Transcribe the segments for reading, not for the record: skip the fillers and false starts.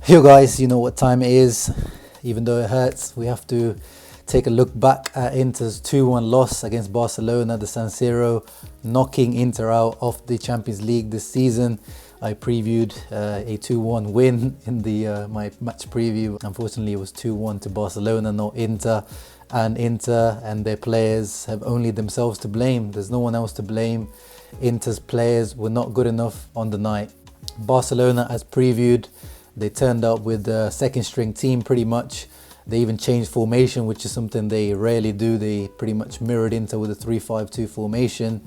Yo guys, you know what time it is. Even though it hurts, we have to take a look back at Inter's 2-1 loss against Barcelona, the San Siro, knocking Inter out of the Champions League this season. I previewed a 2-1 win in the my match preview. Unfortunately, it was 2-1 to Barcelona, not Inter. And Inter and their players have only themselves to blame. There's no one else to blame. Inter's players were not good enough on the night. Barcelona, as previewed, they turned up with a second string team pretty much. They even changed formation, which is something they rarely do. They pretty much mirrored Inter with a 3-5-2 formation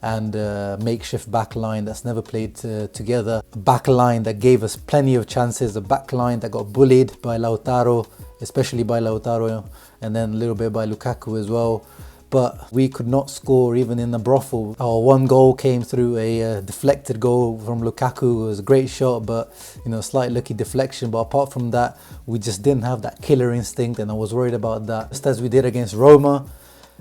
and a makeshift back line that's never played together. A back line that gave us plenty of chances, a back line that got bullied by Lautaro, especially by Lautaro, and then a little bit by Lukaku as well. But we could not score even in the brothel. Our one goal came through a deflected goal from Lukaku. It was a great shot, but slight lucky deflection. But apart from that, we just didn't have that killer instinct, and I was worried about that. Just as we did against Roma,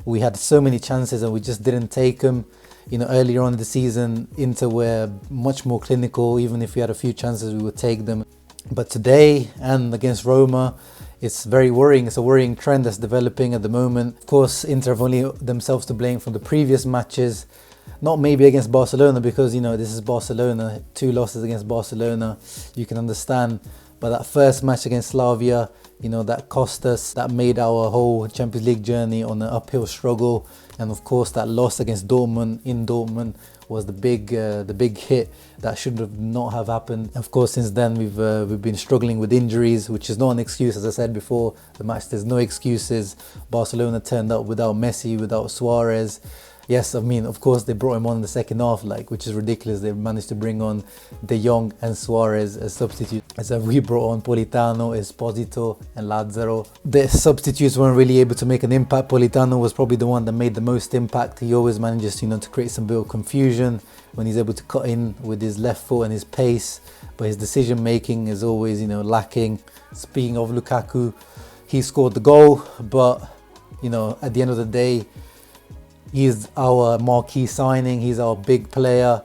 we had so many chances and we just didn't take them. Earlier on in the season, Inter were much more clinical. Even if we had a few chances, we would take them. But today and against Roma, it's very worrying. It's a worrying trend that's developing at the moment. Of course, Inter have only themselves to blame from the previous matches. Not maybe against Barcelona, because this is Barcelona. 2 losses against Barcelona, you can understand. But that first match against Slavia, that cost us. That made our whole Champions League journey on an uphill struggle. And of course, that loss against Dortmund in Dortmund was the big hit that should have not have happened. Of course, since then we've been struggling with injuries, which is not an excuse. As I said before the match, there's no excuses. Barcelona turned up without Messi, without Suarez. Yes, of course they brought him on in the second half, which is ridiculous. They managed to bring on De Jong and Suarez as substitutes. As we brought on Politano, Esposito and Lazzaro. The substitutes weren't really able to make an impact. Politano was probably the one that made the most impact. He always manages to create some bit of confusion when he's able to cut in with his left foot and his pace. But his decision making is always lacking. Speaking of Lukaku, he scored the goal, but at the end of the day, he's our marquee signing, he's our big player,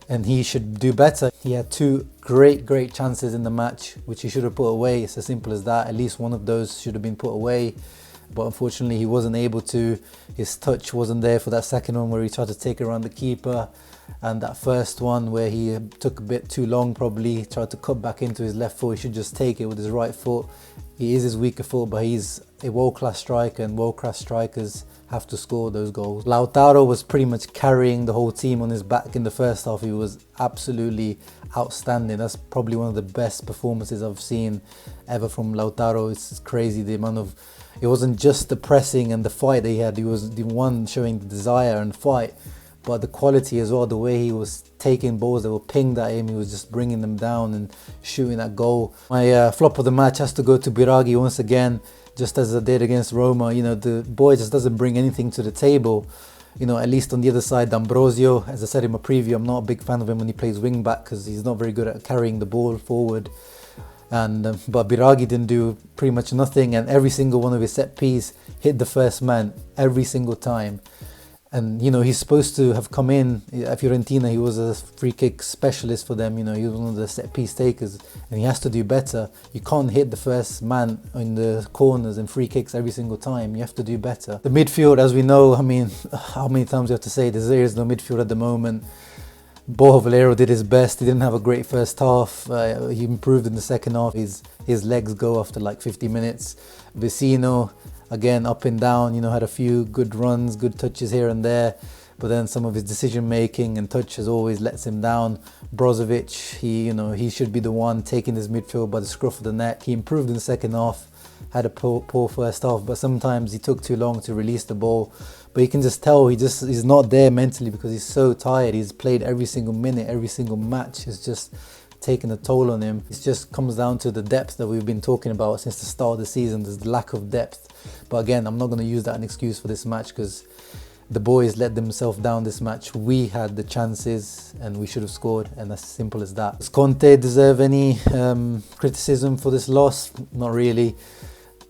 and he should do better. He had 2 great chances in the match, which he should have put away. It's as simple as that. At least one of those should have been put away. But unfortunately, he wasn't able to. His touch wasn't there for that second one where he tried to take it around the keeper. And that first one where he took a bit too long, probably tried to cut back into his left foot. He should just take it with his right foot. He is his weaker foot, but he's a world-class striker, and world-class strikers have to score those goals. Lautaro was pretty much carrying the whole team on his back in the first half. He was absolutely outstanding. That's probably one of the best performances I've seen ever from Lautaro. It's crazy the amount of... It wasn't just the pressing and the fight that he had. He was the one showing the desire and fight, but the quality as well, the way he was taking balls that were pinged at him, he was just bringing them down and shooting that goal. My flop of the match has to go to Biraghi once again, just as I did against Roma. The boy just doesn't bring anything to the table. At least on the other side, D'Ambrosio, as I said in my preview, I'm not a big fan of him when he plays wing back because he's not very good at carrying the ball forward. But Biraghi didn't do pretty much nothing, and every single one of his set piece hit the first man every single time. And he's supposed to have come in at Fiorentina. He was a free kick specialist for them. He was one of the set piece takers, and he has to do better. You can't hit the first man in the corners and free kicks every single time. You have to do better. The midfield, as we know, how many times we have to say this? There is no midfield at the moment. Borja Valero did his best. He didn't have a great first half. He improved in the second half. His legs go after 50 minutes. Vecino, again, up and down, had a few good runs, good touches here and there, but then some of his decision making and touches always lets him down. Brozovic, he should be the one taking his midfield by the scruff of the neck. He improved in the second half, had a poor first half, but sometimes he took too long to release the ball. But you can just tell he's not there mentally because he's so tired. He's played every single minute, every single match. It's just taken a toll on him. It just comes down to the depth that we've been talking about since the start of the season. There's the lack of depth. But again, I'm not going to use that as an excuse for this match because the boys let themselves down this match. We had the chances and we should have scored, and that's as simple as that. Does Conte deserve any criticism for this loss? Not really.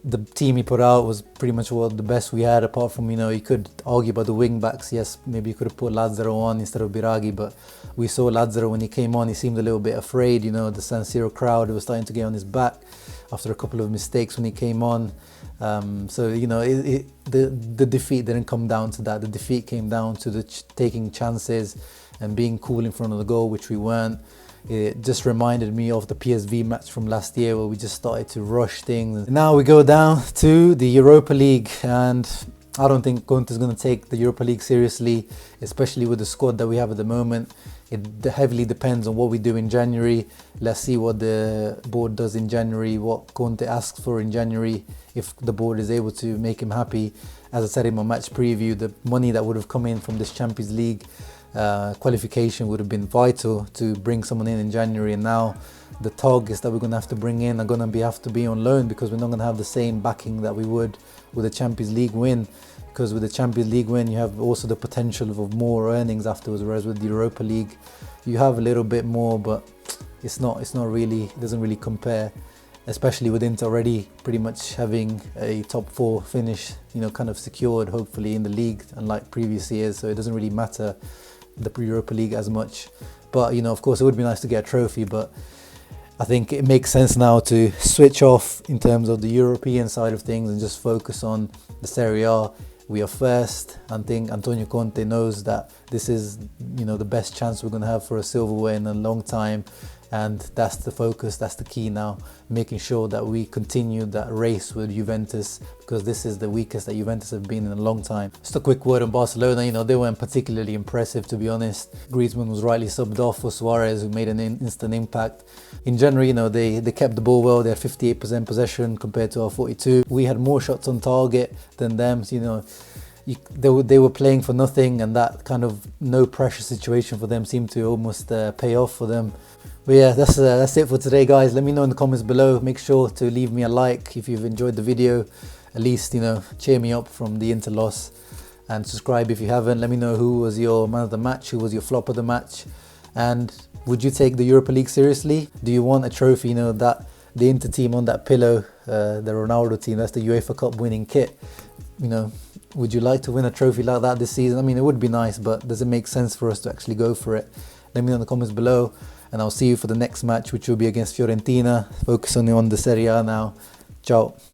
the team he put out was pretty much the best we had, apart from, you could argue about the wing backs. Yes, maybe you could have put Lazaro on instead of Biraghi, but we saw Lazaro when he came on, he seemed a little bit afraid. The San Siro crowd was starting to get on his back after a couple of mistakes when he came on. The defeat didn't come down to that. The defeat came down to taking chances and being cool in front of the goal, which we weren't. It just reminded me of the PSV match from last year where we just started to rush things. Now we go down to the Europa League, and I don't think Conte is going to take the Europa League seriously, especially with the squad that we have at the moment. It heavily depends on what we do in January. Let's see what the board does in January, what Conte asks for in January, if the board is able to make him happy. As I said in my match preview, the money that would have come in from this Champions League qualification would have been vital to bring someone in January, and now the targets that we're going to have to bring in are going to have to be on loan, because we're not going to have the same backing that we would with a Champions League win. Because with the Champions League win, you have also the potential of more earnings afterwards, whereas with the Europa League, you have a little bit more, but it doesn't really compare, especially with Inter already pretty much having a top 4 finish, kind of secured, hopefully, in the league, unlike previous years. So it doesn't really matter the Europa League as much. But, of course, it would be nice to get a trophy, but I think it makes sense now to switch off in terms of the European side of things and just focus on the Serie A. We are first. I think Antonio Conte knows that this is, the best chance we're going to have for a silverware in a long time. And that's the focus, that's the key now, making sure that we continue that race with Juventus, because this is the weakest that Juventus have been in a long time. Just a quick word on Barcelona. They weren't particularly impressive, to be honest. Griezmann was rightly subbed off for Suarez, who made an instant impact. In general, they kept the ball well. They had 58% possession compared to our 42. We had more shots on target than them. They were playing for nothing, and that kind of no pressure situation for them seemed to almost pay off for them. But yeah, that's it for today, guys. Let me know in the comments below. Make sure to leave me a like if you've enjoyed the video. At least, cheer me up from the Inter loss. And subscribe if you haven't. Let me know who was your man of the match, who was your flop of the match. And would you take the Europa League seriously? Do you want a trophy, that the Inter team on that pillow, the Ronaldo team, that's the UEFA Cup winning kit. Would you like to win a trophy like that this season? I mean, it would be nice, but does it make sense for us to actually go for it? Let me know in the comments below, and I'll see you for the next match, which will be against Fiorentina. Focus on the Serie A now. Ciao.